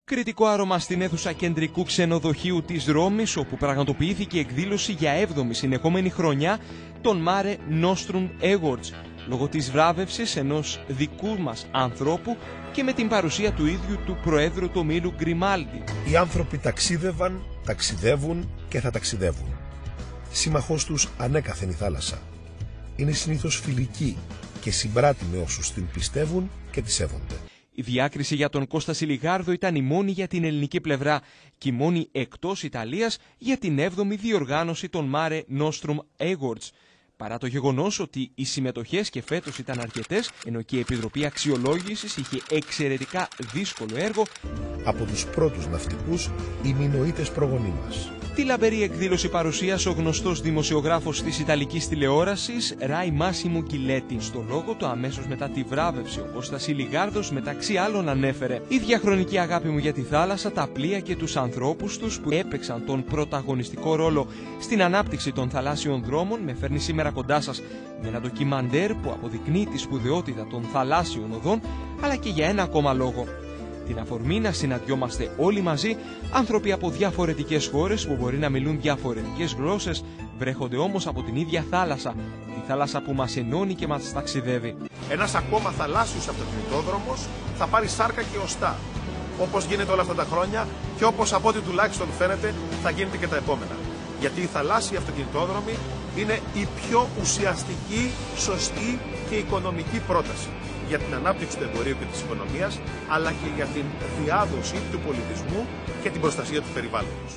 Κριτικό άρωμα στην αίθουσα κεντρικού ξενοδοχείου της Ρώμης, όπου πραγματοποιήθηκε εκδήλωση για 7η συνεχόμενη χρονιά των Mare Nostrum Awards, λόγω της βράβευσης ενός δικού μας ανθρώπου και με την παρουσία του ίδιου του Προέδρου του ομίλου Γκριμάλντι. Οι άνθρωποι ταξίδευαν, ταξιδεύουν και θα ταξιδεύουν. Σύμμαχός τους ανέκαθεν η θάλασσα. Είναι συνήθως φιλική και συμπράττει με όσους την πιστεύουν και τη σέβονται. Η διάκριση για τον Κώστα Σιλιγάρδο ήταν η μόνη για την ελληνική πλευρά και η μόνη εκτός Ιταλίας για την 7η διοργάνωση των Mare Nostrum Awards. Παρά το γεγονός ότι οι συμμετοχές και φέτος ήταν αρκετές, ενώ και η Επιτροπή Αξιολόγησης είχε εξαιρετικά δύσκολο έργο, από τους πρώτους ναυτικούς οι μινωίτες προγονείς μας. Τη λαμπερή εκδήλωση παρουσίασε ο γνωστός δημοσιογράφος της Ιταλικής τηλεόρασης Rai Massimo Giletti. Στο λόγο του αμέσως μετά τη βράβευση, ο Κώστας Σιλιγάρδος μεταξύ άλλων ανέφερε: «Η διαχρονική αγάπη μου για τη θάλασσα, τα πλοία και τους ανθρώπους τους που έπαιξαν τον πρωταγωνιστικό ρόλο στην ανάπτυξη των θαλάσσιων δρόμων με φέρνει σήμερα κοντά σας με ένα ντοκιμαντέρ που αποδεικνύει τη σπουδαιότητα των θαλάσσιων οδών, αλλά και για ένα ακόμα λόγο. Την αφορμή να συναντιόμαστε όλοι μαζί, άνθρωποι από διαφορετικές χώρες που μπορεί να μιλούν διαφορετικές γλώσσες, βρέχονται όμως από την ίδια θάλασσα, τη θάλασσα που μας ενώνει και μας ταξιδεύει». Ένας ακόμα θαλάσσιος αυτοκινητόδρομος θα πάρει σάρκα και οστά, όπως γίνεται όλα αυτά τα χρόνια και όπως από ό,τι τουλάχιστον φαίνεται θα γίνεται και τα επόμενα. Γιατί οι θαλάσσιοι αυτοκινητόδρομοι είναι η πιο ουσιαστική, σωστή και οικονομική πρόταση για την ανάπτυξη του εμπορίου και της οικονομίας, αλλά και για την διάδοση του πολιτισμού και την προστασία του περιβάλλοντος.